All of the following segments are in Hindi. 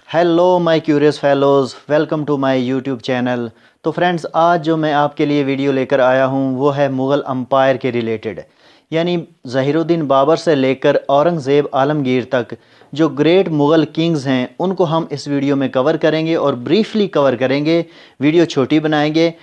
Hello my curious fellows, welcome to my YouTube channel. तो फ्रेंड्स, आज जो मैं आपके लिए वीडियो लेकर आया हूँ वो है मुग़ल अम्पायर के रिलेटेड, यानी ज़हीरुद्दीन बाबर से लेकर औरंगज़ेब आलमगीर तक जो ग्रेट मुग़ल किंग्स हैं उनको हम इस वीडियो में कवर करेंगे और ब्रीफली कवर करेंगे। वीडियो छोटी बनाएंगे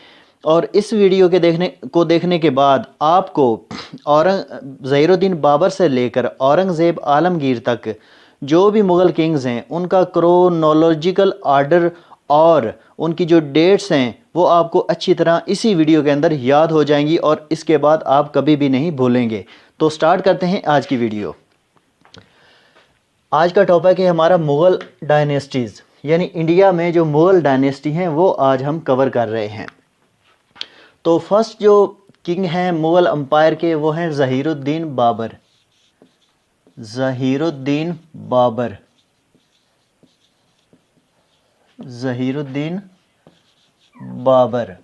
और इस वीडियो के देखने के बाद आपको ज़हीरुद्दीन बाबर से लेकर औरंगज़ेब आलमगीर तक जो भी मुग़ल किंग्स हैं उनका क्रोनोलॉजिकल आर्डर और उनकी जो डेट्स हैं वो आपको अच्छी तरह इसी वीडियो के अंदर याद हो जाएंगी और इसके बाद आप कभी भी नहीं भूलेंगे। तो स्टार्ट करते हैं आज की वीडियो। आज का टॉपिक है हमारा मुग़ल डायनेस्टीज़, यानी इंडिया में जो मुग़ल डायनेस्टी हैं वो आज हम कवर कर रहे हैं। तो फर्स्ट जो किंग हैं मुग़ल अम्पायर के वो हैं ज़हीरुद्दीन बाबर। ज़हीरुद्दीन बाबर, ज़हीरुद्दीन बाबर।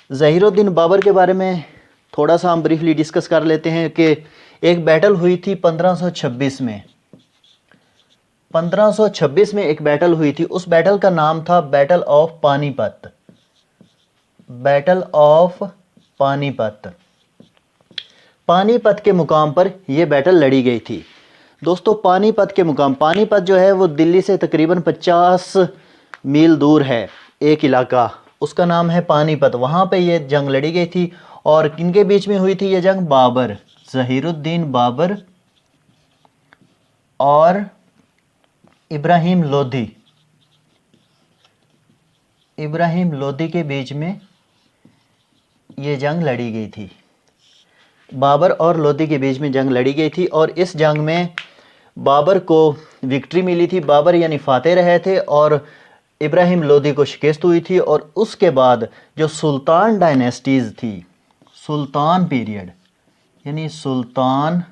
ज़हीरुद्दीन बाबर के बारे में थोड़ा सा हम ब्रीफली डिस्कस कर लेते हैं कि एक बैटल हुई थी 1526 में। 1526 में एक बैटल हुई थी, उस बैटल का नाम था battle of Panipat. Battle of Panipat. Panipat के मुकाम पर यह बैटल लड़ी गई थी। दोस्तों, पानीपत के मुकाम, पानीपत जो है वो दिल्ली से तकरीबन 50 मील दूर है एक इलाका, उसका नाम है पानीपत। वहाँ पे ये जंग लड़ी गई थी और किनके बीच में हुई थी ये जंग? बाबर, ज़हीरुद्दीन बाबर और इब्राहिम लोधी। इब्राहिम लोधी के बीच में ये जंग लड़ी गई थी। बाबर और लोधी के बीच में जंग लड़ी गई थी और इस जंग में बाबर को विक्ट्री मिली थी। बाबर यानी फातेह रहे थे और इब्राहिम लोधी को शिकस्त हुई थी। और उसके बाद जो सुल्तान डायनेस्टीज़ थी, सुल्तान पीरियड, यानी सुल्तान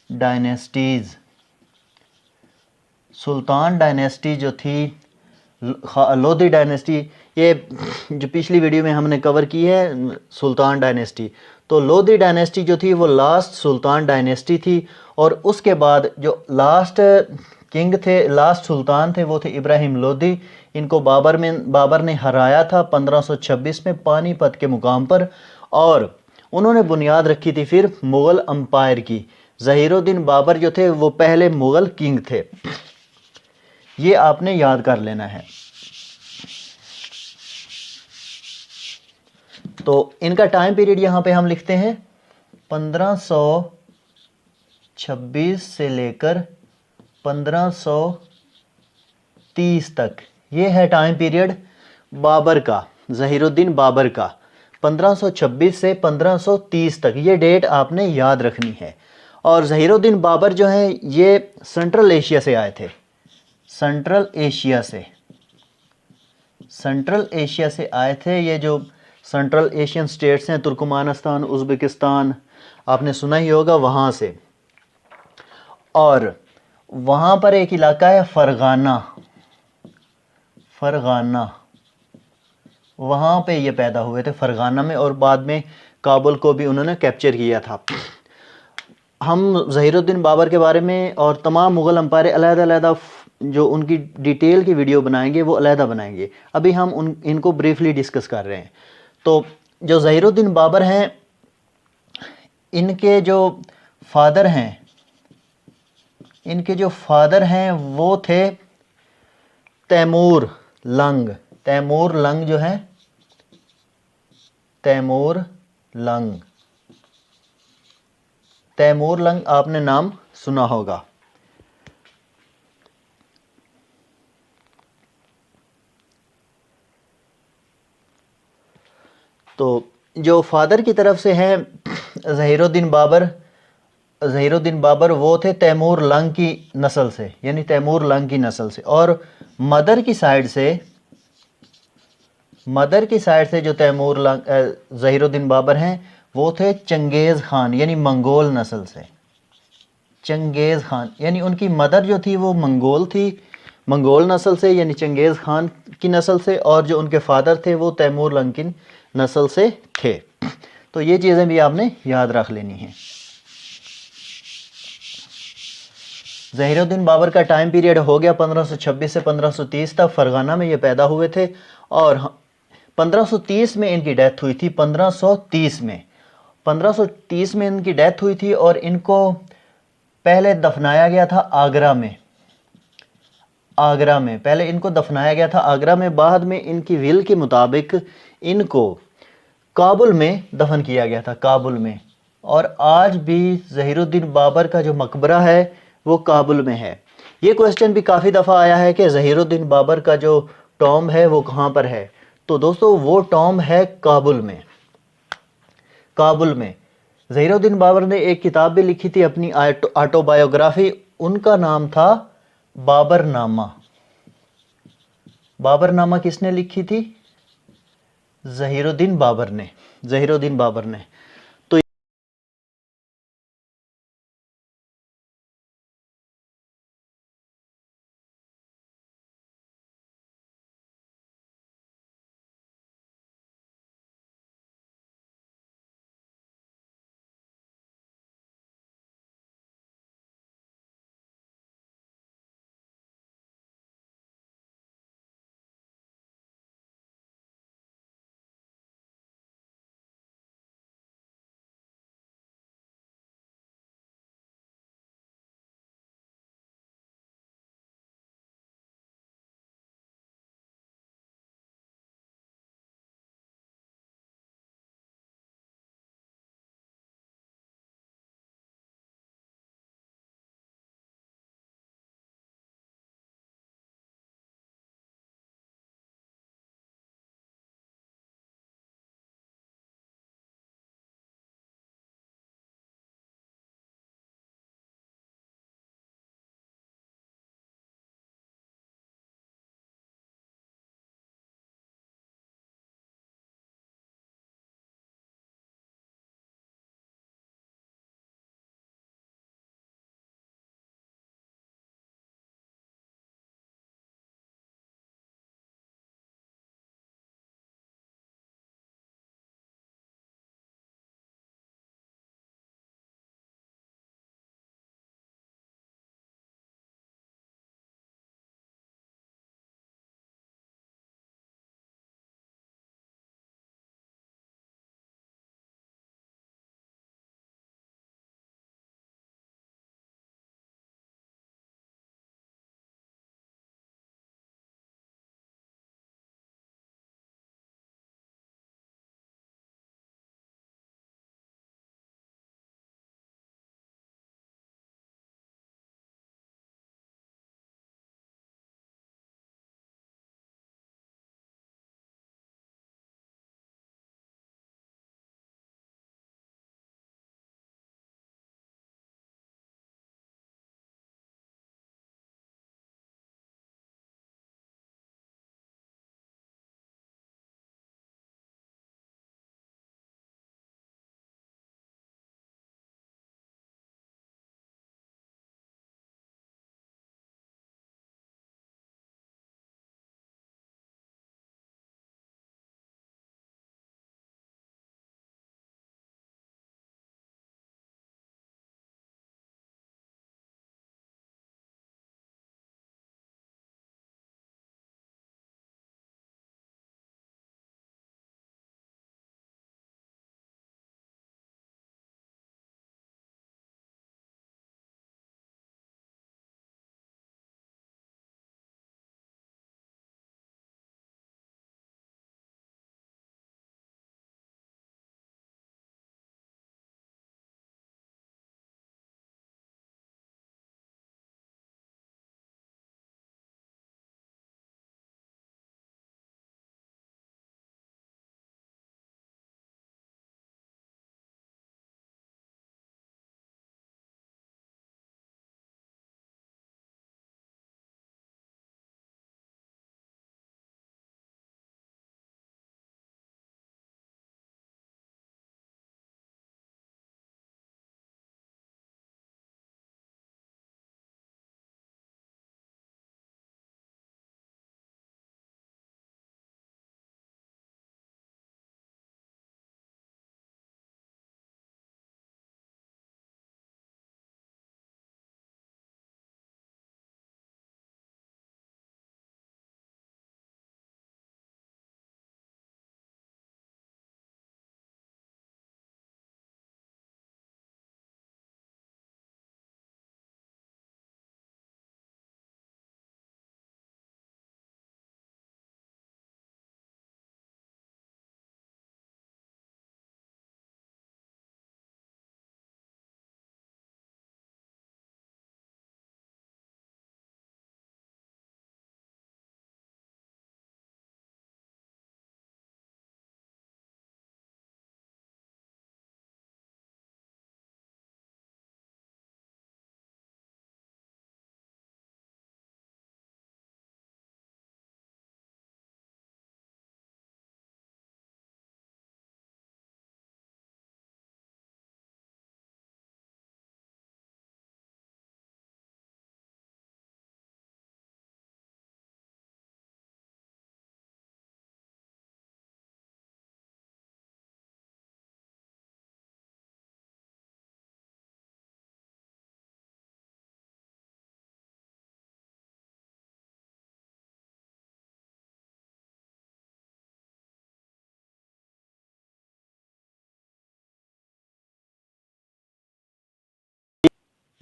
डायनेस्टीज़, सुल्तान डायनेस्टी जो थी, लोधी डायनेस्टी, ये जो पिछली वीडियो में हमने कवर की है सुल्तान डायनेस्टी, तो लोधी डायनेस्टी जो थी वो लास्ट सुल्तान डायनेस्टी थी। और उसके बाद जो लास्ट किंग थे, लास्ट सुल्तान थे, वो थे इब्राहिम लोधी। इनको बाबर ने हराया था 1526 में पानीपत के मुकाम पर और उन्होंने बुनियाद रखी थी फिर मुग़ल अम्पायर की। ज़हीरुद्दीन बाबर जो थे वो पहले मुग़ल किंग थे, ये आपने याद कर लेना है। तो इनका टाइम पीरियड यहाँ पे हम लिखते हैं 1526 से लेकर 1530 तक। ये है टाइम पीरियड बाबर का, ज़हीरुद्दीन बाबर का, 1526 से 1530 तक। ये डेट आपने याद रखनी है। और ज़हीरुद्दीन बाबर जो हैं ये सेंट्रल एशिया से आए थे। सेंट्रल एशिया से, सेंट्रल एशिया से आए थे। ये जो सेंट्रल एशियन स्टेट्स हैं, तुर्कमानिस्तान, उज़्बेकिस्तान, आपने सुना ही होगा, वहाँ से। और वहाँ पर एक इलाका है फ़रगाना, फ़रगाना, वहाँ पे ये पैदा हुए थे फ़रगाना में, और बाद में काबुल को भी उन्होंने कैप्चर किया था। हम ज़हीरुद्दीन बाबर के बारे में और तमाम मुग़ल अम्पायर अलग-अलग जो उनकी डिटेल की वीडियो बनाएंगे वो अलहदा बनाएंगे। अभी हम इनको ब्रीफली डिस्कस कर रहे हैं। तो जो ज़हीरुद्दीन बाबर हैं, इनके जो फादर हैं वो थे तैमूर लंग। तैमूर लंग जो है, तैमूर लंग, तैमूर लंग आपने नाम सुना होगा। तो जो फादर की तरफ से हैं ज़हीरुद्दीन बाबर वो थे तैमूर लंग की नस्ल से, यानी तैमूर लंग की नस्ल से। और मदर की साइड से जो तैमूर लंग ज़हीरुद्दीन बाबर हैं वो थे चंगेज़ खान, यानी मंगोल नस्ल से। चंगेज़ खान यानी उनकी मदर जो थी वो मंगोल थी, मंगोल नस्ल से, यानी चंगेज़ खान की नस्ल से। और जो उनके फादर थे वो तैमूर लंग की नस्ल से थे। तो ये चीज़ें भी आपने याद रख लेनी हैं। ज़हीरुद्दीन बाबर का टाइम पीरियड हो गया 1526 से 1530 तक, फरगाना में ये पैदा हुए थे और 1530 में इनकी डेथ हुई थी। 1530 में इनकी डेथ हुई थी और इनको पहले दफनाया गया था आगरा में। पहले इनको दफनाया गया था आगरा में, बाद में इनकी विल के मुताबिक इनको काबुल में दफन किया गया था, काबुल में। और आज भी ज़हीरुद्दीन बाबर का जो मकबरा है वो काबुल में है। ये क्वेश्चन भी काफ़ी दफ़ा आया है कि ज़हीरुद्दीन बाबर का जो टॉम है वो कहाँ पर है। तो दोस्तों वो टॉम है काबुल में। काबुल में ज़हीरुद्दीन बाबर ने एक किताब भी लिखी थी अपनी ऑटोबायोग्राफी, उनका नाम था बाबरनामा। बाबरनामा किसने लिखी थी? ज़हीरुद्दीन बाबर ने। ज़हीरुद्दीन बाबर ने।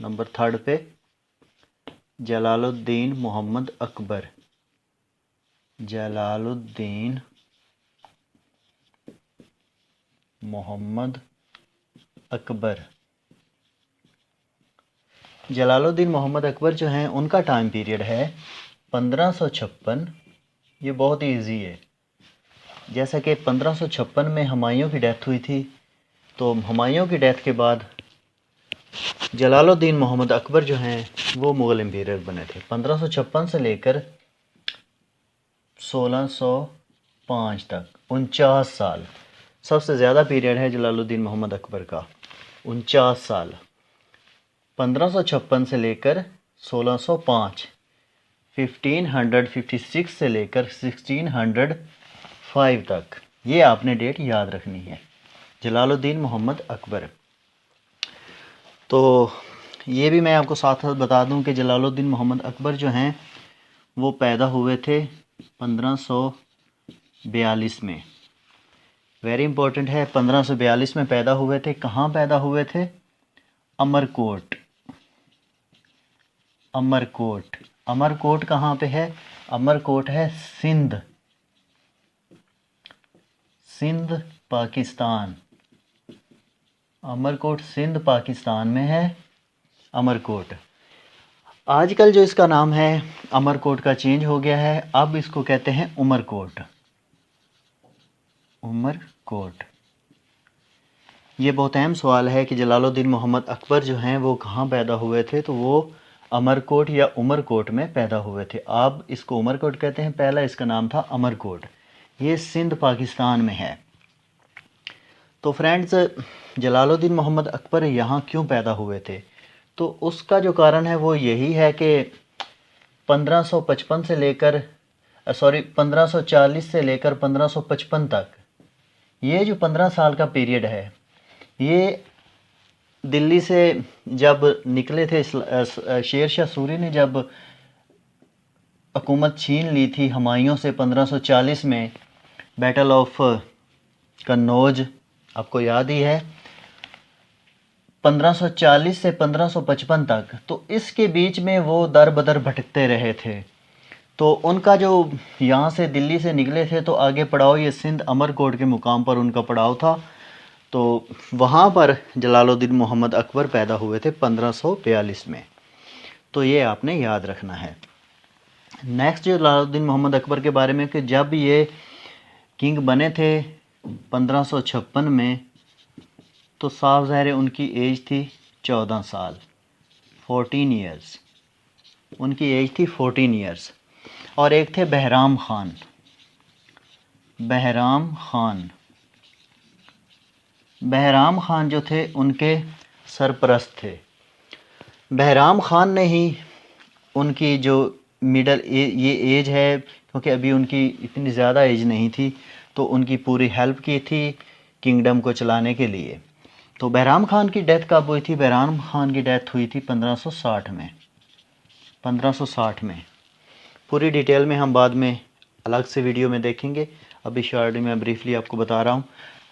नंबर 3 पे जलालुद्दीन मोहम्मद अकबर। जलालुद्दीन मोहम्मद अकबर। जलालुद्दीन मोहम्मद अकबर जो हैं उनका टाइम पीरियड है 1556। ये बहुत ही ईजी है। जैसा कि 1556 में हुमायूं की डेथ हुई थी, तो हुमायूं की डेथ के बाद जलालुद्दीन मोहम्मद अकबर जो हैं वो मुग़ल एम्पायर बने थे। 1556 से लेकर 1605 तक 49 साल सबसे ज़्यादा पीरियड है जलालुद्दीन मोहम्मद अकबर का, 49 साल। 1556 से लेकर 1605, 1556 से लेकर 1605 तक, ये आपने डेट याद रखनी है, जलालुद्दीन मोहम्मद अकबर। तो ये भी मैं आपको साथ साथ बता दूं कि जलालुद्दीन मोहम्मद अकबर जो हैं वो पैदा हुए थे 1542 में। वेरी इंपॉर्टेंट है, 1542 में पैदा हुए थे। कहाँ पैदा हुए थे? अमरकोट। अमरकोट, अमरकोट कहाँ पे है? अमरकोट है सिंध, सिंध पाकिस्तान। अमरकोट सिंध पाकिस्तान में है अमरकोट। आजकल जो इसका नाम है अमरकोट का चेंज हो गया है, अब इसको कहते हैं उमरकोट। उमरकोट। ये बहुत अहम सवाल है कि जलालुद्दीन मोहम्मद अकबर जो हैं वो कहाँ पैदा हुए थे, तो वो अमरकोट या उमरकोट में पैदा हुए थे। आप इसको उमरकोट कहते हैं, पहला इसका नाम था अमरकोट। ये सिंध पाकिस्तान में है। तो फ्रेंड्स, जलालुद्दीन मोहम्मद अकबर यहाँ क्यों पैदा हुए थे? तो उसका जो कारण है वो यही है कि 1555 से लेकर 1540 से लेकर 1555 तक, ये जो 15 साल का पीरियड है, ये दिल्ली से जब निकले थे, शेर शाह सूरी ने जब हुकूमत छीन ली थी हुमायूं से 1540 में, बैटल ऑफ कन्नौज आपको याद ही है, 1540 से 1555 तक, तो इसके बीच में वो दर बदर भटकते रहे थे। तो उनका जो यहाँ से दिल्ली से निकले थे तो आगे पड़ाव ये सिंध अमरकोट के मुकाम पर उनका पड़ाव था। तो वहाँ पर जलालुद्दीन मोहम्मद अकबर पैदा हुए थे 1542 में। तो ये आपने याद रखना है। नेक्स्ट जलालुद्दीन मोहम्मद अकबर के बारे में कि जब ये किंग बने थे 1556 में, तो साफ ज़ाहिर है उनकी एज थी 14 साल, 14 ईयर्स। उनकी एज थी 14 ईयर्स। और एक थे बहराम खान। बहराम खान, बहराम खान जो थे उनके सरपरस्त थे। बहराम खान ने ही उनकी जो मिडल ये एज है, क्योंकि अभी उनकी इतनी ज़्यादा एज नहीं थी, तो उनकी पूरी हेल्प की थी किंगडम को चलाने के लिए। तो बहराम खान की डेथ कब हुई थी? बहराम खान की डेथ हुई थी 1560 में। 1560 में। पूरी डिटेल में हम बाद में अलग से वीडियो में देखेंगे, अभी शॉर्ट में ब्रीफली आपको बता रहा हूँ।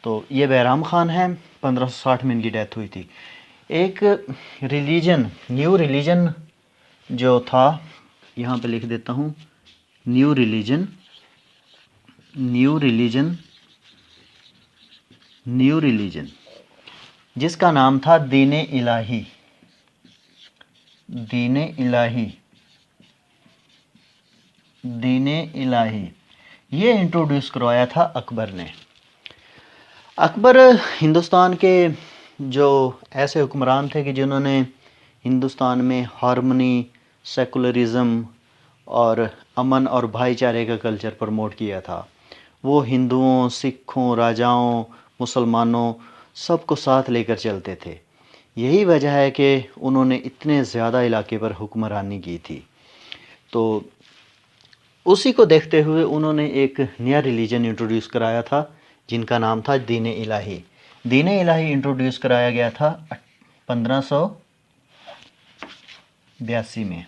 तो ये बहराम खान है, 1560 में इनकी डेथ हुई थी। एक रिलीजन, न्यू रिलीजन जो था, यहाँ पे लिख देता हूँ, new religion, new religion, new religion, जिसका नाम था दीन इलाही। दीन इलाही, दीन इलाही, ये इंट्रोड्यूस करवाया था अकबर ने। अकबर हिंदुस्तान के जो ऐसे हुक्मरान थे कि जिन्होंने हिंदुस्तान में हार्मनी, सेकुलरिज़म और अमन और भाईचारे का कल्चर प्रमोट किया था। वो हिंदुओं, सिखों, राजाओं, मुसलमानों सबको साथ लेकर चलते थे। यही वजह है कि उन्होंने इतने ज़्यादा इलाके पर हुक्मरानी की थी। तो उसी को देखते हुए उन्होंने एक नया रिलीजन इंट्रोड्यूस कराया था, जिनका नाम था दीन इलाही। दीन इलाही इंट्रोड्यूस कराया गया था 1582 में,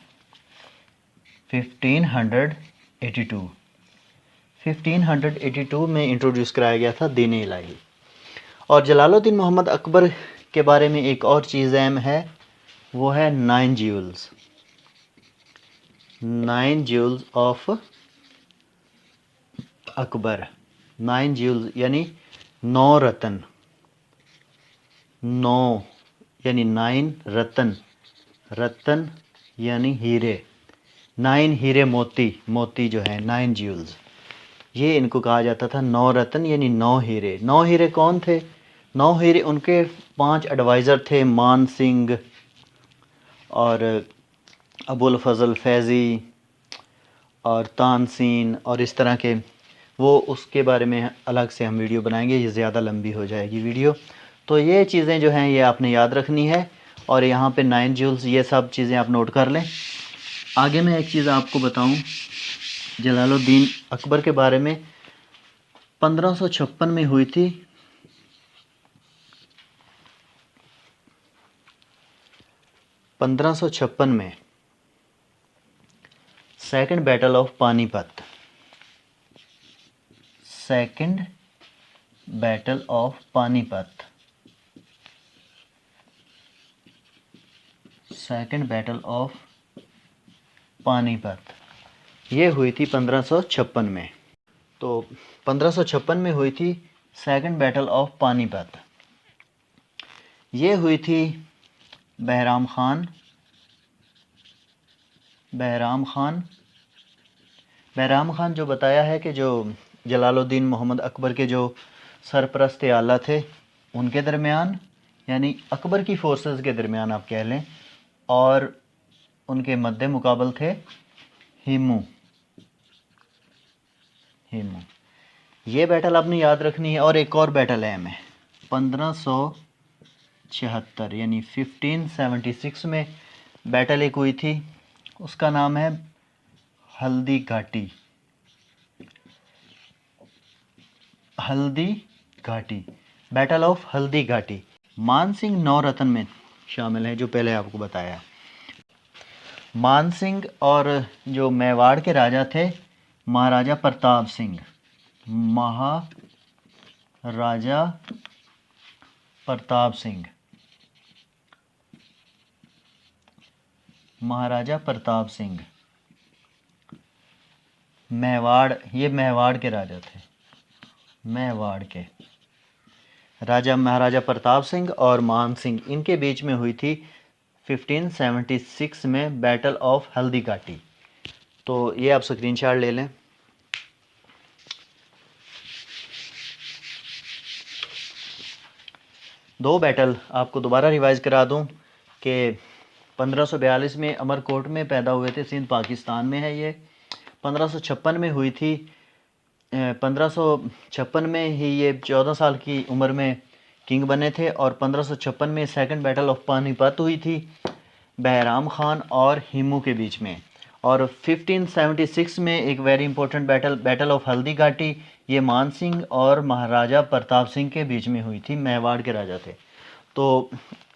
1582 में इंट्रोड्यूस कराया गया था दीन इलाही। और जलालुद्दीन मोहम्मद अकबर के बारे में एक और चीज़ अहम है वो है 9 Jules, 9 Jules of Akbar. 9 Jules यानी 9 रत्न, 9 यानी 9 रत्न, रत्न यानी हीरे, 9 हीरे मोती, मोती जो है 9 ज्यूल्स, ये इनको कहा जाता था 9 रत्न यानी 9 हीरे। 9 हीरे कौन थे? 9 हीरे उनके 5 एडवाइज़र थे, मान सिंह और अबुल फजल फैज़ी और तानसीन और इस तरह के, वो उसके बारे में अलग से हम वीडियो बनाएंगे, ये ज़्यादा लंबी हो जाएगी वीडियो। तो ये चीज़ें जो हैं ये आपने याद रखनी है, और यहाँ पे 9 जूल्स, ये सब चीज़ें आप नोट कर लें। आगे मैं एक चीज़ आपको बताऊं जलालुद्दीन अकबर के बारे में। 1556 में हुई थी 1556 में second battle of Panipat, second battle of Panipat, second battle of Panipat, ये हुई थी 1556 में। तो 1556 में हुई थी सेकंड बैटल ऑफ पानीपत। ये हुई थी बहराम खान, बहराम खान, बहराम खान जो बताया है कि जो जलालुद्दीन मोहम्मद अकबर के जो सरपरस्त आला थे उनके दरमियान, यानी अकबर की फोर्सेस के दरमियान आप कह लें, और उनके मद्दे मुकाबल थे हिमू, हिमू। ये बैटल आपने याद रखनी है। और एक और बैटल है हमें 1576 यानी 1576 में बैटल एक हुई थी, उसका नाम है हल्दी घाटी, हल्दी घाटी, बैटल ऑफ हल्दी घाटी। मान सिंह 9 रत्न में शामिल है, जो पहले आपको बताया। मान सिंह और जो मेवाड़ के राजा थे महाराजा प्रताप सिंह, महाराजा प्रताप सिंह, महाराजा प्रताप सिंह मेवाड़, ये मेवाड़ के राजा थे, मेवाड़ के राजा महाराजा प्रताप सिंह और मान सिंह, इनके बीच में हुई थी 1576 में बैटल ऑफ हल्दी घाटी। तो ये आप स्क्रीनशॉट ले लें। दो बैटल आपको दोबारा रिवाइज करा दूं कि 1542 में अमरकोट में पैदा हुए थे, सिंध पाकिस्तान में है ये। 1556 में हुई थी, 1556 में ही ये 14 साल की उम्र में किंग बने थे, और 1556 में सेकंड बैटल ऑफ पानीपत हुई थी बहराम खान और हिमू के बीच में। और 1576 में एक very important battle, battle of Haldi Ghati, ये मान सिंह और महाराजा प्रताप सिंह के बीच में हुई थी, मेवाड़ के राजा थे। तो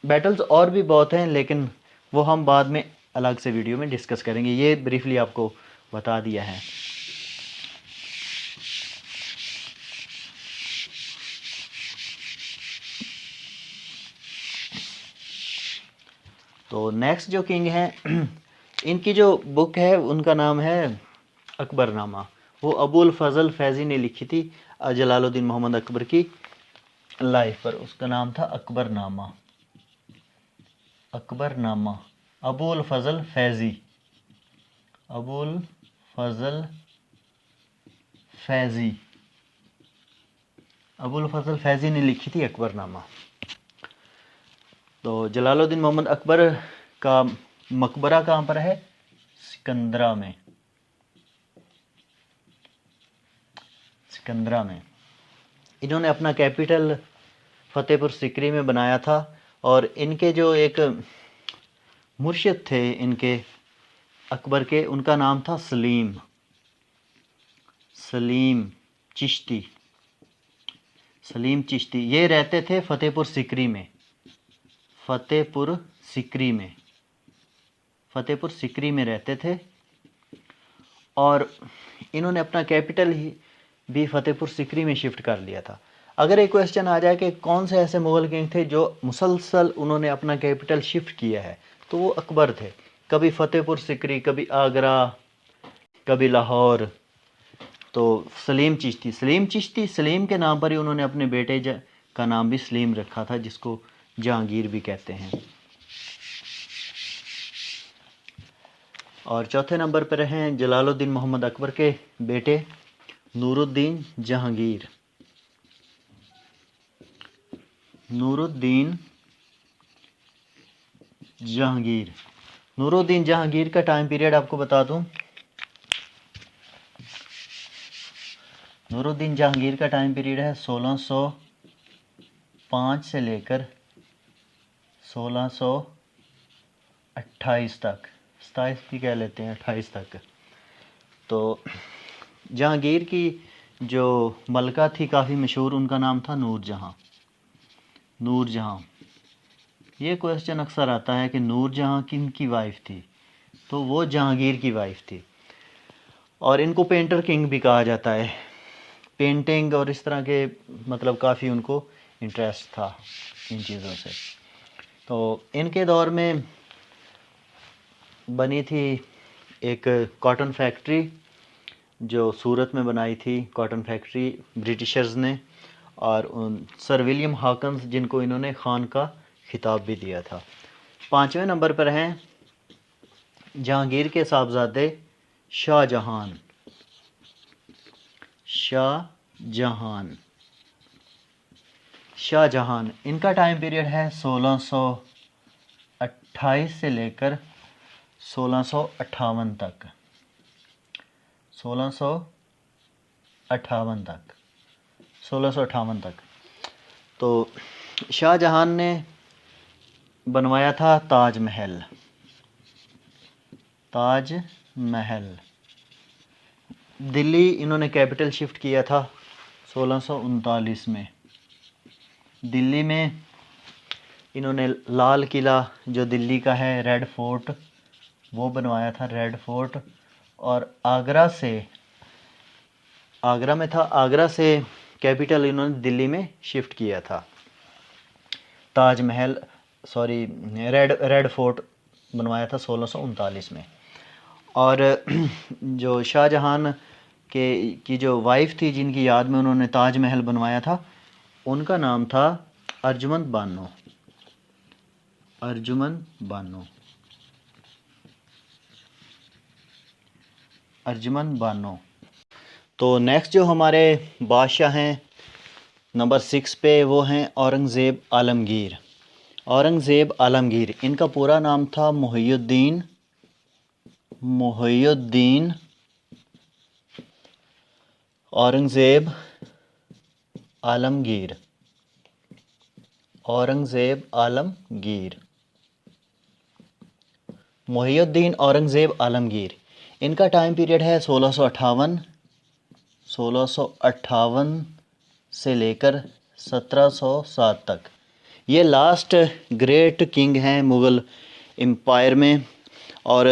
बैटल्स और भी बहुत हैं, लेकिन वो हम बाद में अलग से वीडियो में डिस्कस करेंगे, ये ब्रीफली आपको बता दिया है। तो नेक्स्ट जो किंग हैं इनकी जो बुक है उनका नाम है अकबरनामा, वो अबुल फजल फैज़ी ने लिखी थी जलालुद्दीन मोहम्मद अकबर की लाइफ पर, उसका नाम था अकबरनामा, अकबरनामा, अबुल फजल फैज़ी, अबुल फजल फैज़ी, अबुल फजल फैज़ी ने लिखी थी अकबरनामा। तो जलालुद्दीन मोहम्मद अकबर का मकबरा कहाँ पर है? सिकंदरा में, सिकंदरा में। इन्होंने अपना कैपिटल फतेहपुर सिकरी में बनाया था, और इनके जो एक मुर्शिद थे इनके अकबर के, उनका नाम था सलीम, सलीम चिश्ती, सलीम चिश्ती। ये रहते थे फतेहपुर सिकरी में, फतेहपुर सिकरी में, फतेहपुर सिकरी में रहते थे, और इन्होंने अपना कैपिटल ही भी फतेहपुर सिकरी में शिफ्ट कर लिया था। अगर एक क्वेश्चन आ जाए कि कौन से ऐसे मुग़ल किंग थे जो मुसलसल उन्होंने अपना कैपिटल शिफ्ट किया है, तो वो अकबर थे। कभी फ़तेहपुर सिकरी, कभी आगरा, कभी लाहौर। तो सलीम के नाम पर ही उन्होंने अपने बेटे का नाम भी सलीम रखा था, जिसको जहांगीर भी कहते हैं। और चौथे नंबर पर हैं जलालुद्दीन मोहम्मद अकबर के बेटे नूरुद्दीन जहांगीर। नूरुद्दीन जहांगीर। नूरुद्दीन जहांगीर का टाइम पीरियड आपको बता दूं। नूरुद्दीन जहांगीर का टाइम पीरियड है 1605 से लेकर 1628 तक, 27 भी कह लेते हैं, 28 तक। तो जहांगीर की जो मलका थी काफ़ी मशहूर, उनका नाम था नूरजहाँ। नूरजहाँ, ये क्वेश्चन अक्सर आता है कि नूरजहाँ किन की वाइफ थी, तो वो जहांगीर की वाइफ थी। और इनको पेंटर किंग भी कहा जाता है। पेंटिंग और इस तरह के मतलब काफ़ी उनको इंटरेस्ट था इन चीज़ों से। तो इनके दौर में बनी थी एक कॉटन फैक्ट्री, जो सूरत में बनाई थी कॉटन फैक्ट्री ब्रिटिशर्स ने, और उन सर विलियम हॉकिंस, जिनको इन्होंने खान का खिताब भी दिया था। 5वें नंबर पर हैं जहांगीर के साहबजादे शाहजहान। शाहजहान, इनका टाइम पीरियड है 1628 से लेकर 1658 तक। 1658 तक। तो शाहजहान ने बनवाया था ताजमहल। दिल्ली इन्होंने कैपिटल शिफ्ट किया था 1639 में। दिल्ली में इन्होंने लाल किला, जो दिल्ली का है, रेड फोर्ट, वो बनवाया था, रेड फोर्ट। और आगरा से कैपिटल इन्होंने दिल्ली में शिफ्ट किया था। रेड फोर्ट बनवाया था 1639 में। और जो शाहजहान की जो वाइफ थी, जिनकी याद में उन्होंने ताजमहल बनवाया था, उनका नाम था अर्जुमंद बानो। तो नेक्स्ट जो हमारे बादशाह हैं नंबर 6 पे, वो हैं औरंगज़ेब आलमगीर। इनका पूरा नाम था मुहियुद्दीन औरंगज़ेब आलमगीर। मुहियुद्दीन औरंगज़ेब आलमगीर। इनका टाइम पीरियड है 1658 से लेकर 1707 तक। ये लास्ट ग्रेट किंग हैं मुग़ल एम्पायर में। और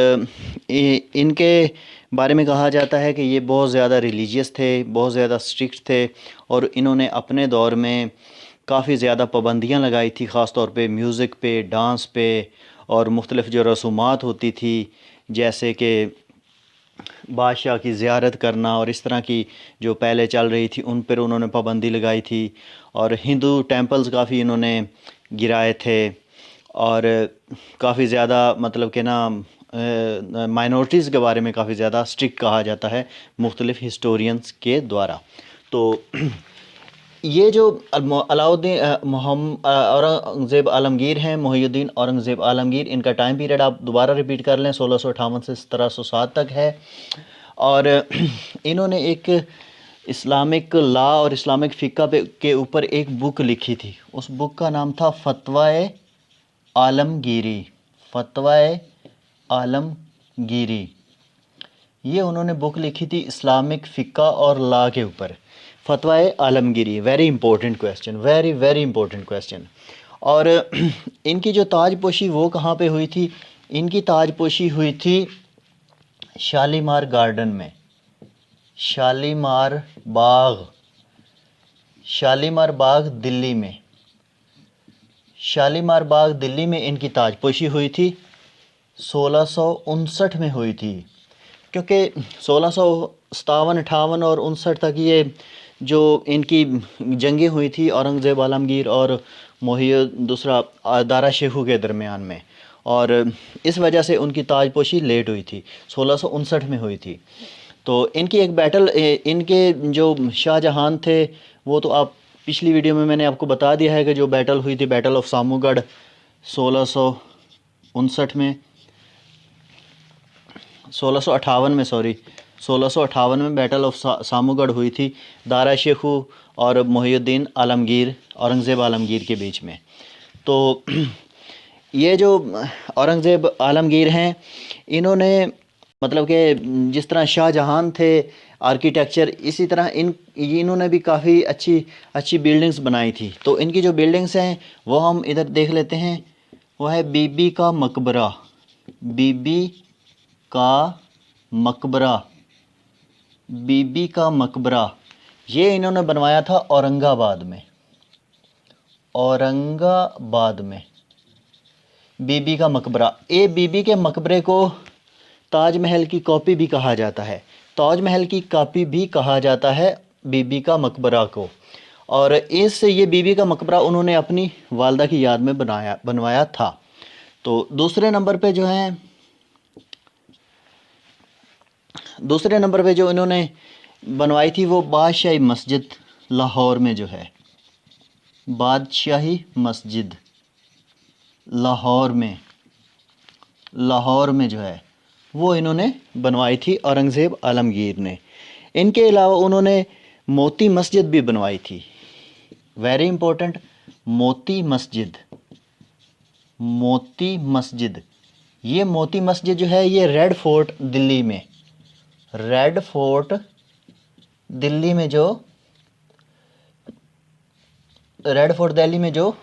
इनके बारे में कहा जाता है कि ये बहुत ज़्यादा रिलीजियस थे, बहुत ज़्यादा स्ट्रिक्ट थे, और इन्होंने अपने दौर में काफ़ी ज़्यादा पाबंदियाँ लगाई थी, ख़ास तौर पे म्यूज़िक पे, डांस पे, और मुख्तलिफ़ जो रसूमात होती थी, जैसे कि बादशाह की ज़ियारत करना और इस तरह की जो पहले चल रही थी, उन पर उन्होंने पाबंदी लगाई थी। और हिंदू टेम्पल्स काफ़ी इन्होंने गिराए थे, और काफ़ी ज़्यादा मतलब कि ना माइनॉरिटीज़ के बारे में काफ़ी ज़्यादा स्ट्रिक्ट कहा जाता है मुख्तलिफ़ हिस्टोरियंस के द्वारा। तो ये जो औरंगज़ेब आलमगीर हैं, मुहियुद्दीन औरंगज़ेब आलमगीर, इनका टाइम पीरियड आप दोबारा रिपीट कर लें, 1658 से 1707 तक है। और इन्होंने एक इस्लामिक लॉ और इस्लामिक फ़िक़्ह के ऊपर एक बुक लिखी थी। उस बुक का नाम था फ़तवाए आलमगीरी। ये उन्होंने बुक लिखी थी इस्लामिक फ़िक़्ह और लॉ के ऊपर, Fatawa-e Alamgiri. Very important question, very important question. और इनकी जो ताजपोशी वो कहाँ पे हुई थी? इनकी ताजपोशी हुई थी शालीमार गार्डन में, शालीमार बाग दिल्ली में। शालीमार बाग दिल्ली में इनकी ताजपोशी हुई थी। 1659 में हुई थी, क्योंकि 1657, 58 और 59 तक ये जो इनकी जंगें हुई थी औरंगज़ेब आलमगीर और दूसरा दारा शेखू के दरमियान में, और इस वजह से उनकी ताजपोशी लेट हुई थी, 1659 में हुई थी। तो इनकी एक बैटल, इनके जो शाहजहां थे वो तो आप पिछली वीडियो में मैंने आपको बता दिया है कि जो बैटल हुई थी, बैटल ऑफ सामूगढ़ 1659 में, 1658 में, सॉरी 1658 में बैटल ऑफ सामूगढ़ हुई थी दारा शेखू और मोहिउद्दीन आलमगीर, औरंगज़ेब आलमगीर के बीच में। तो ये जो औरंगज़ेब आलमगीर हैं, इन्होंने मतलब कि जिस तरह शाहजहां थे आर्किटेक्चर, इसी तरह इन्होंने भी काफ़ी अच्छी अच्छी बिल्डिंग्स बनाई थी। तो इनकी जो बिल्डिंग्स हैं वो हम इधर देख लेते हैं। वो है बीबी का मकबरा, बीबी का मकबरा, बीबी का मकबरा, ये इन्होंने बनवाया था औरंगाबाद में, औरंगाबाद में बीबी का मकबरा। ये बीबी के मकबरे को ताजमहल की कॉपी भी कहा जाता है, ताजमहल की कॉपी भी कहा जाता है बीबी का मकबरा को। और इससे ये बीबी का मकबरा उन्होंने अपनी वालदा की याद में बनवाया था। तो दूसरे नंबर पे जो इन्होंने बनवाई थी वो बादशाही मस्जिद लाहौर में जो है, बादशाही मस्जिद लाहौर में जो है वो इन्होंने बनवाई थी औरंगज़ेब आलमगीर ने। इनके अलावा उन्होंने मोती मस्जिद भी बनवाई थी, वेरी इंपॉर्टेंट, मोती मस्जिद, मोती मस्जिद। ये मोती मस्जिद जो है ये रेड फोर्ट दिल्ली में, रेड फोर्ट दिल्ली में जो रेड फोर्ट दिल्ली में जो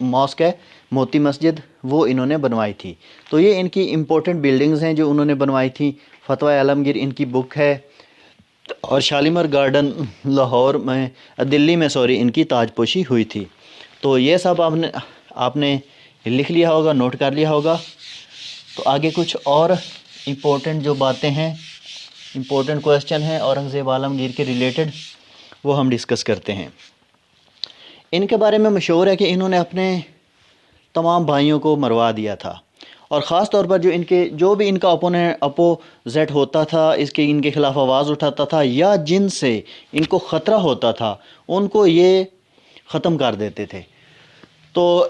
मॉस्क है मोती मस्जिद, वो इन्होंने बनवाई थी। तो ये इनकी इम्पोर्टेंट बिल्डिंग्स हैं जो उन्होंने बनवाई थी। फतवा आलमगीर इनकी बुक है, और शालीमार गार्डन लाहौर में, दिल्ली में सॉरी, इनकी ताजपोशी हुई थी। तो ये सब आपने लिख लिया होगा, नोट कर लिया होगा। तो आगे कुछ और इम्पोर्टेंट जो बातें हैं, इम्पोर्टेंट क्वेश्चन हैं औरंगज़ेब आलमगीर के रिलेटेड, वो हम डिस्कस करते हैं। इनके बारे में मशहूर है कि इन्होंने अपने तमाम भाइयों को मरवा दिया था, और ख़ास तौर पर जो भी इनका अपोजिट होता था, इनके ख़िलाफ़ आवाज़ उठाता था या जिनसे इनको ख़तरा होता था, उनको ये ख़त्म कर देते थे। तो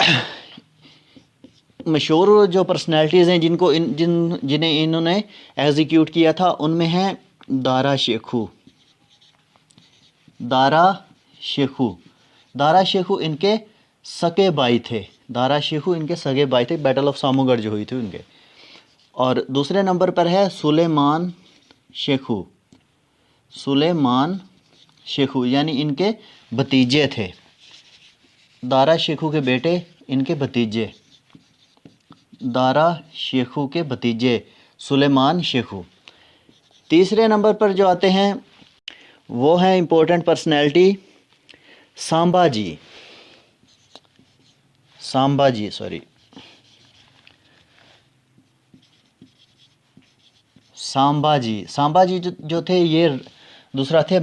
मशहूर जो पर्सनैलिटीज़ हैं जिन्हें इन्होंने एग्जीक्यूट किया था, उनमें हैं दारा शेखू, दारा शेखू इनके सगे भाई थे, दारा शेखू इनके सगे भाई थे, बैटल ऑफ सामूगढ़ जो हुई थी उनके। और दूसरे नंबर पर है सुलेमान शेखू, यानी इनके भतीजे थे, दारा शेखू के बेटे, इनके भतीजे, दारा शेखू के भतीजे सुलेमान शेखू। तीसरे नंबर पर जो आते हैं वो हैं इम्पोर्टेंट पर्सनैलिटी सांबाजी जो थे, ये दूसरा थे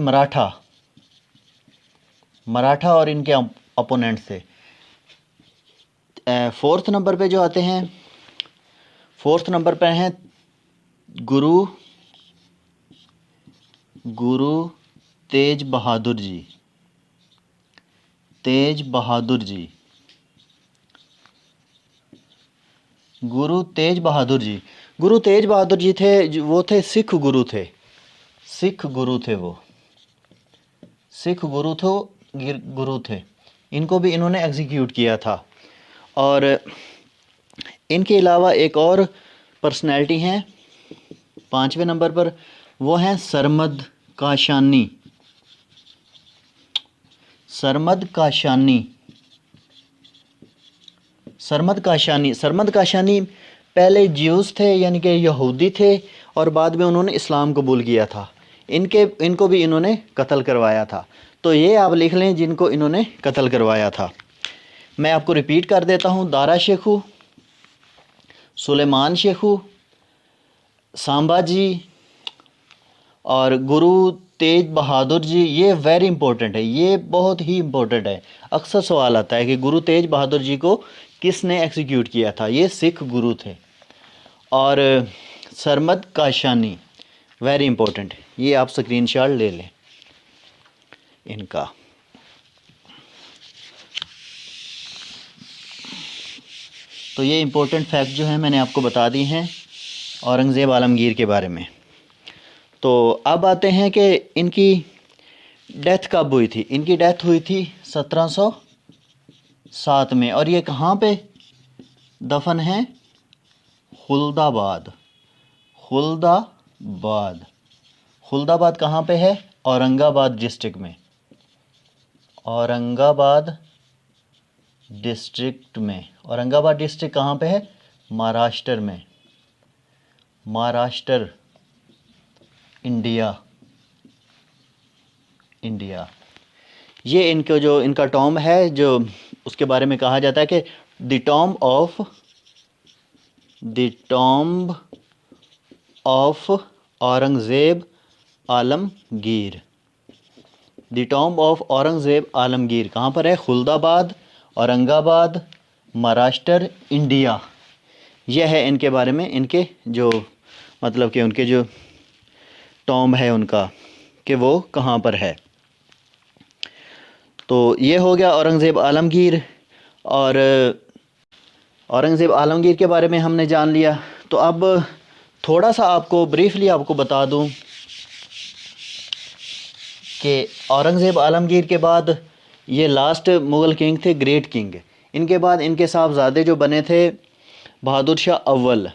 मराठा और इनके अपोनेंट थे। फोर्थ नंबर पे जो आते हैं, फोर्थ नंबर पे हैं गुरु तेज बहादुर जी, गुरु तेज बहादुर जी थे, वो थे सिख गुरु थे, गुरु थे। इनको भी इन्होंने एग्जीक्यूट किया था। और इनके अलावा एक और पर्सनैलिटी हैं पाँचवें नंबर पर, वो हैं सरमद काशानी पहले ज्यूस थे, यानी कि यहूदी थे, और बाद में उन्होंने इस्लाम कबूल किया था। इनको भी इन्होंने कत्ल करवाया था। तो ये आप लिख लें जिनको इन्होंने कत्ल करवाया था। मैं आपको रिपीट कर देता हूँ, दारा शेखू, सुलेमान शेखू, सांबाजी और गुरु तेज बहादुर जी। ये वेरी इंपॉर्टेंट है, ये बहुत ही इम्पोर्टेंट है। अक्सर सवाल आता है कि गुरु तेज बहादुर जी को किसने एग्जीक्यूट किया था। ये सिख गुरु थे। और सरमद काशानी, वेरी इंपॉर्टेंट, ये आप स्क्रीनशॉट ले लें इनका। तो ये इम्पोर्टेंट फैक्ट जो है मैंने आपको बता दी हैं औरंगज़ेब आलमगीर के बारे में। तो अब आते हैं कि इनकी डेथ कब हुई थी। इनकी डेथ हुई थी 1707 में। और ये कहाँ पे दफन है? खुलदाबाद। खुलदाबाद, खुलदाबाद कहाँ पे है? औरंगाबाद डिस्ट्रिक्ट में। औरंगाबाद डिस्ट्रिक्ट में। औरंगाबाद डिस्ट्रिक्ट कहाँ पे है? महाराष्ट्र में। महाराष्ट्र, इंडिया। ये इनको जो इनका टॉम्ब है, जो उसके बारे में कहा जाता है कि the tomb of Aurangzeb Alamgir. The tomb of Aurangzeb Alamgir कहाँ पर है? खुलदाबाद, औरंगाबाद, महाराष्ट्र, इंडिया। यह है इनके बारे में, इनके जो मतलब कि उनके जो टॉम्ब है उनका, कि वो कहाँ पर है। तो ये हो गया औरंगज़ेब आलमगीर। और औरंगज़ेब आलमगीर के बारे में हमने जान लिया। तो अब थोड़ा सा आपको ब्रीफली आपको बता दूं कि औरंगज़ेब आलमगीर के बाद ये लास्ट मुग़ल किंग थे, ग्रेट किंग। इनके बाद इनके साहबजादे जो बने थे बहादुर शाह अव्वल,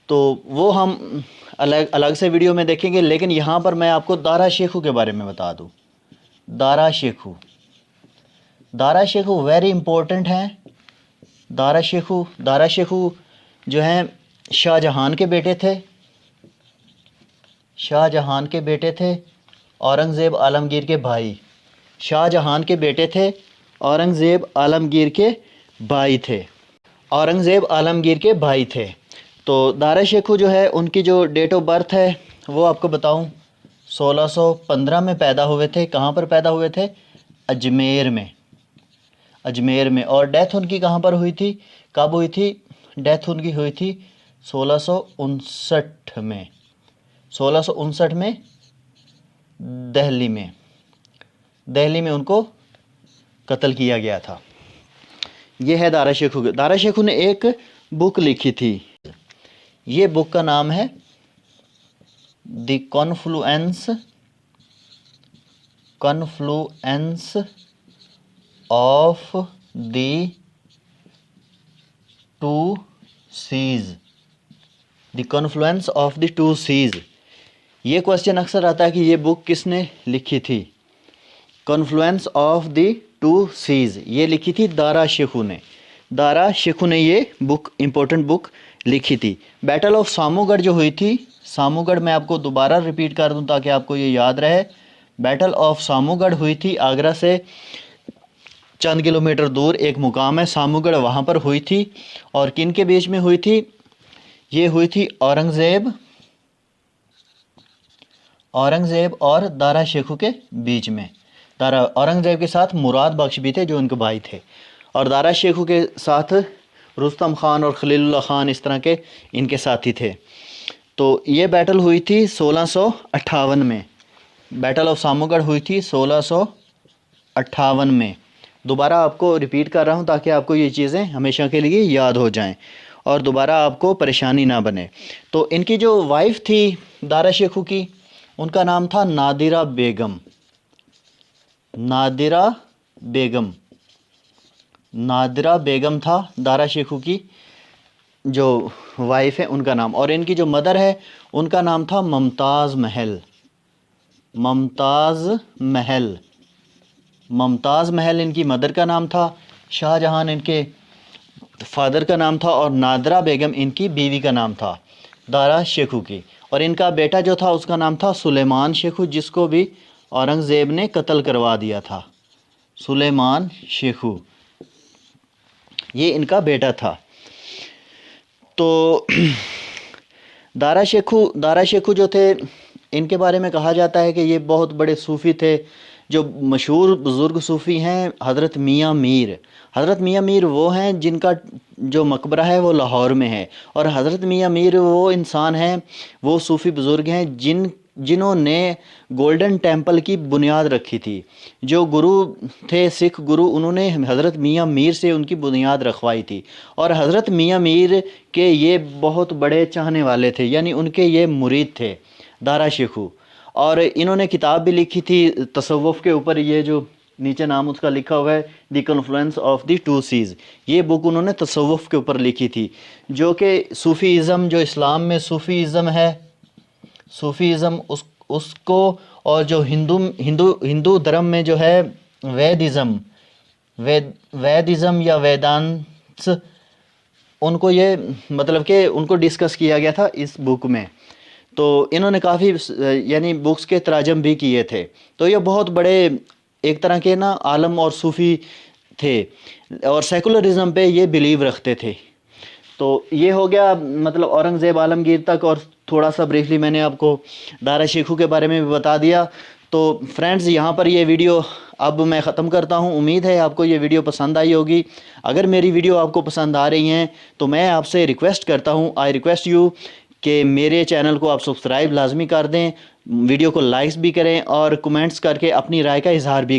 तो वो हम अलग अलग से वीडियो में देखेंगे। लेकिन यहाँ पर मैं आपको दारा शेखू के बारे में बता दूँ। दारा शेखू वेरी इंपॉर्टेंट हैं। दारा शेखू जो हैं शाहजहान के बेटे थे। औरंगज़ेब आलमगीर के भाई। शाहजहान के बेटे थे, औरंगज़ेब आलमगीर के भाई थे। तो दारा शेखू जो है, उनकी जो डेट ऑफ बर्थ है वो आपको बताऊं, 1615 में पैदा हुए थे। कहाँ पर पैदा हुए थे? अजमेर में। और डेथ उनकी कहाँ पर हुई थी? कब हुई थी? डेथ उनकी हुई थी 1659 में। 1659 में दिल्ली में उनको कत्ल किया गया था। ये है दारा शेखू। दारा शेखू ने एक बुक लिखी थी। ये बुक का नाम है the confluence of the two seas. The confluence of the two seas. ये क्वेश्चन अक्सर आता है कि ये बुक किसने लिखी थी? Confluence of the two seas ये लिखी थी दारा शेखू ने ये बुक, इम्पोर्टेंट बुक लिखी थी। बैटल ऑफ सामूगढ़ जो हुई थी, सामूगढ़ मैं आपको दोबारा रिपीट कर दूं ताकि आपको ये याद रहे। बैटल ऑफ सामूगढ़ हुई थी आगरा से चंद किलोमीटर दूर एक मुकाम है सामूगढ़, वहाँ पर हुई थी। और किन के बीच में हुई थी? ये हुई थी औरंगज़ेब और दारा शेखू के बीच में। औरंगज़ेब के साथ मुराद बख्श भी थे जो उनके भाई थे, और दारा शेखू के साथ रुस्तम खान और खलीलुल्लाह खान इस तरह के इनके साथी थे। तो ये बैटल हुई थी 1658 में। बैटल ऑफ सामूगढ़ हुई थी 1658 में। दोबारा आपको रिपीट कर रहा हूँ ताकि आपको ये चीज़ें हमेशा के लिए याद हो जाएं और दोबारा आपको परेशानी ना बने। तो इनकी जो वाइफ थी दारा शेखू की, उनका नाम था नादिरा बेगम था दारा शेखू की जो वाइफ है उनका नाम। और इनकी जो मदर है उनका नाम था मुमताज़ महल इनकी मदर का नाम था। शाहजहान इनके फादर का नाम था और नादिरा बेगम इनकी बीवी का नाम था दारा शेखू की। और इनका बेटा जो था उसका नाम था सुलेमान शेखू, जिसको भी औरंगज़ेब ने कत्ल करवा दिया था। सुलेमान शेखू ये इनका बेटा था। तो दारा शेखू जो थे, इनके बारे में कहा जाता है कि ये बहुत बड़े सूफ़ी थे। जो मशहूर बुज़ुर्ग सूफ़ी हैं हज़रत मियाँ मीर। हज़रत मियाँ मीर वो हैं जिनका जो मकबरा है वो लाहौर में है। और हज़रत मियाँ मीर वो इंसान हैं, वो सूफ़ी बुज़ुर्ग हैं जिन्होंने गोल्डन टेंपल की बुनियाद रखी थी। जो गुरु थे, सिख गुरु, उन्होंने हज़रत मियाँ मीर से उनकी बुनियाद रखवाई थी। और हज़रत मियाँ मीर के ये बहुत बड़े चाहने वाले थे, यानी उनके ये मुरीद थे दारा शेखू। और इन्होंने किताब भी लिखी थी तसव्वुफ़ के ऊपर, ये जो नीचे नाम उसका लिखा हुआ है, the confluence of the two seas. ये बुक उन्होंने तसव्वुफ़ के ऊपर लिखी थी, जो कि सूफ़ीज़म, जो इस्लाम में सूफ़ीज़म है, सूफ़ीज़म उसको, और जो हिंदू हिंदू हिंदू धर्म में जो है वैदिज़म या वेदांत, उनको ये मतलब कि उनको डिस्कस किया गया था इस बुक में। तो इन्होंने काफ़ी यानी बुक्स के तराजम भी किए थे। तो ये बहुत बड़े एक तरह के ना आलम और सूफ़ी थे, और सेकुलरिज़म पे ये बिलीव रखते थे। तो ये हो गया मतलब औरंगज़ेब आलमगीर तक, और थोड़ा सा ब्रीफली मैंने आपको दारा शेखू के बारे में भी बता दिया। तो फ्रेंड्स, यहाँ पर ये वीडियो अब मैं ख़त्म करता हूँ। उम्मीद है आपको ये वीडियो पसंद आई होगी। अगर मेरी वीडियो आपको पसंद आ रही हैं तो मैं आपसे रिक्वेस्ट करता हूँ, आई रिक्वेस्ट यू, कि मेरे चैनल को आप सब्सक्राइब लाजमी कर दें, वीडियो को लाइक्स भी करें और कमेंट्स करके अपनी राय का इजहार भी करें।